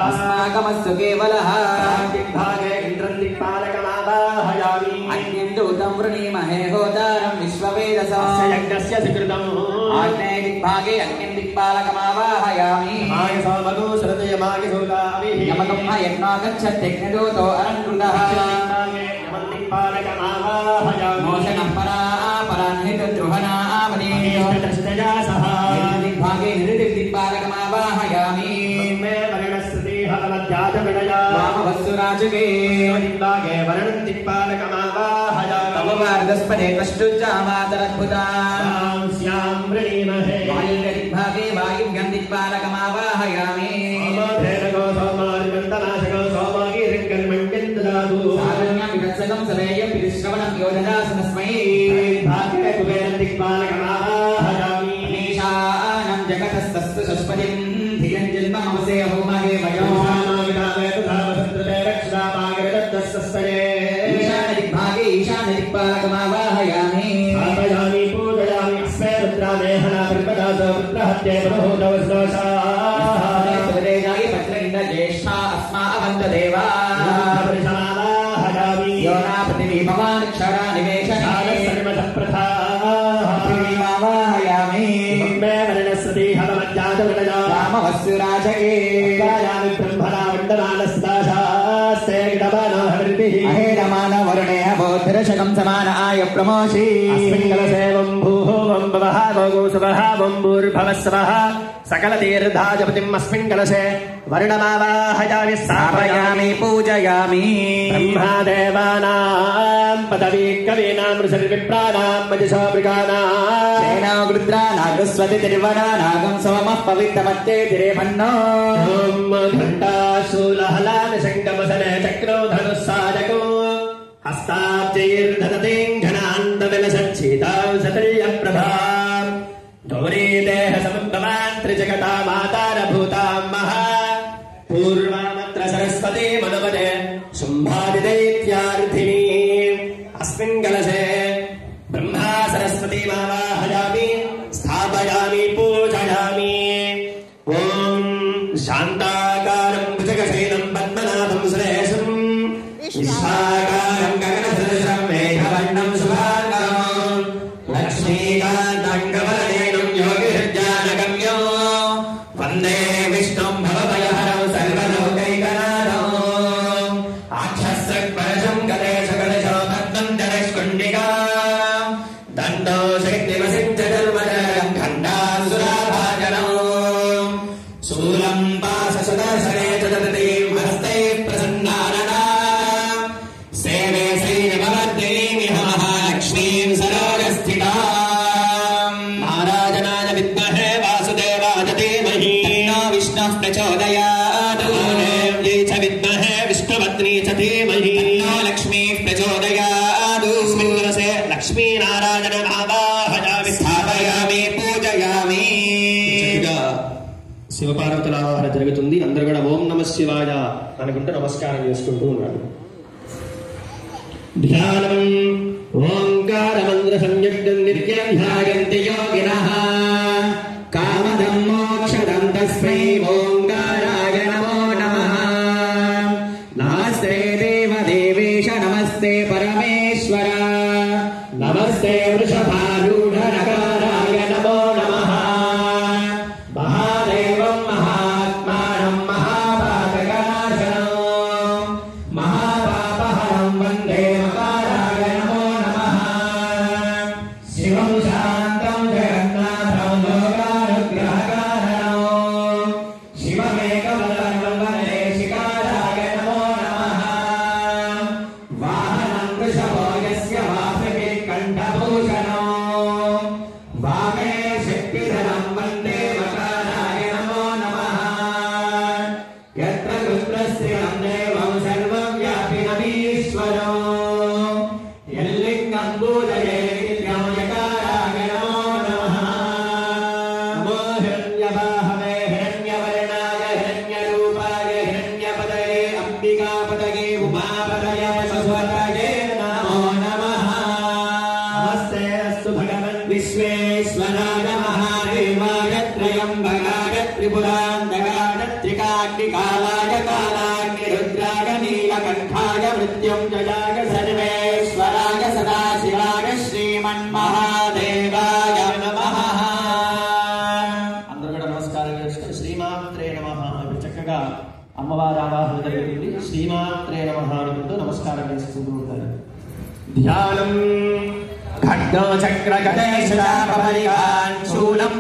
अस्माकमस्तु केवलः अग्निन्दूतं वृणीमहे होतारं विश्ववेदसः आग्नेय दिग्भागे अग्निन्दिक्पालकमावाहयामि यमकं यज्ञागच्छत्यग्निदूतो अरङ्कृतः मोषणं परान्हितद्रुहनामदीभागे निरुदिक्पालकमावाहयामि वामवस्सुराजगे तववार्धस्पदे वायुर्दिग्भागे वायुव्यं दिक्पालकमावाहयामि सारण्यं सवेयं विश्रवणं योजनासनस्मै ईशानं जगतस्तस्तु शश्वतिं धियं जन्ममवसे होमगे वयो ईशानदिग्भागे ईशानदिक्पालकमावाहयामि पूजयामि अस्मै रुद्रामेहना प्रपदासपुत्रहत्ये प्रभूतवस्दोषाः ज्येष्ठा अस्मावन्तदेवा योना पृथिवीभवान् क्षरा निवेशनावाहयामि रामवस्सुराजगे अहेरमानवरुणे बोधिरशकं समान आय प्रमोषि सकलतीर्धाजपतिम् अस्मिन् कलशे वर्णमावाहयामि स्थापयामि पूजयामि ब्रह्मादेवानां पदवी कवीनां ऋषिर्विप्राणां मजिषामृगानां सेना रुद्रानागस्वति तिरुवनानागं सोमः पवित्रमत्ते तिरेभन्नो घण्टाशूलहलान शङ्कमसने चक्रो धनुस्साजको हस्ताब्जैर्धनतें घनान्तविलसच्छीतां सतर्यप्रभा गौरी देह समुद्भवान् त्रिजगता मातारभूतां महा पूर्वामत्र सरस्वती मनुपदे शुम्भादिदैत्यार्थिनी अस्मिन् कलशे ब्रह्मा सरस्वतीमावाहयामि स्थापयामि पूजयामि ॐ शान्ताकारं भुजगशयनं पद्मनाभं सुरेशं विश्वाकारं गगनसदृशं मेघवर्णं शुभाङ्गं लक्ष्मीकान्तं कमलनयनं योगिहृद्यानगम्यो वन्दे विष्णुं भवभयहरं सर्वलोकैकनाथं आक्षस्रक्परशं गणेशगणेशो पद्मन्तरस्कुण्डिका दण्डो शक्तिमसिञ्चधर्मजलं खण्डासुराभाजनं शूलं पाशसदर्शने च ददतीं हस्ते प्रसन्नानना सेवे श्रीनिवर्तिनीमिह महालक्ष्मीं सरोजस्थितां नारायणाय विद्महे वासुदेवाय धीमहि विष्णुः प्रचोदयात् देव्यै च विद्महे विष्णुपत्नी च धीमहि लक्ष्मीः प्रचोदयात् अस्मिन् दिवसे लक्ष्मीनारायणमावाहयामि स्थापयामि पूजयामि శివపార్వతుల ఆవాహన జరుగుతుంది. అందరూ కూడా ఓం నమః శివాయ అనుకుంటూ నమస్కారం చేసుకుంటూ ఉన్నారు. ధ్యానం ఓంకారమంత్ర సంయుక్తం నిత్యం ధ్యాయంతి యోగినః కామదం మోక్షదం తస్మై ఓంకారాయ నమో నమః. నమస్తే దేవదేవేశ నమస్తే పరమేశ్వర నమస్తే వృషభారూఢ నకారాయ నమో నమః. మహాదేవం మహాత్మానం మహాపాతకనాశనం మహాపాపహరం వందే మకారాయ నమో నమః. శివం శాంతం జగన్నాథం లోకానుగ్రహకారణం శివమేకవరం వందే శిఖారాయ నమో నమః. వాహనం వృషభో యస్య వాసుకి కంఠభూషణం త్రికాగ్నికాలాయ కాలాగ్నిరుద్రాయ నీలకంఠాయ మృత్యుంజయాయ సర్వేశ్వరాయ సదాశివాయ శ్రీమన్మహాదేవాయ నమః. అందరూ కూడా నమస్కారం చేసుకుని శ్రీమాత్రే నమః అని చక్కగా అమ్మవారి ఆవాహన జరుగుతుంది. శ్రీమాత్రే నమః అనుకుంటూ నమస్కారం చేసుకుంటూ ఉంటారు. ధ్యానం ఖడ్గో చక్ర గణేశ శూలం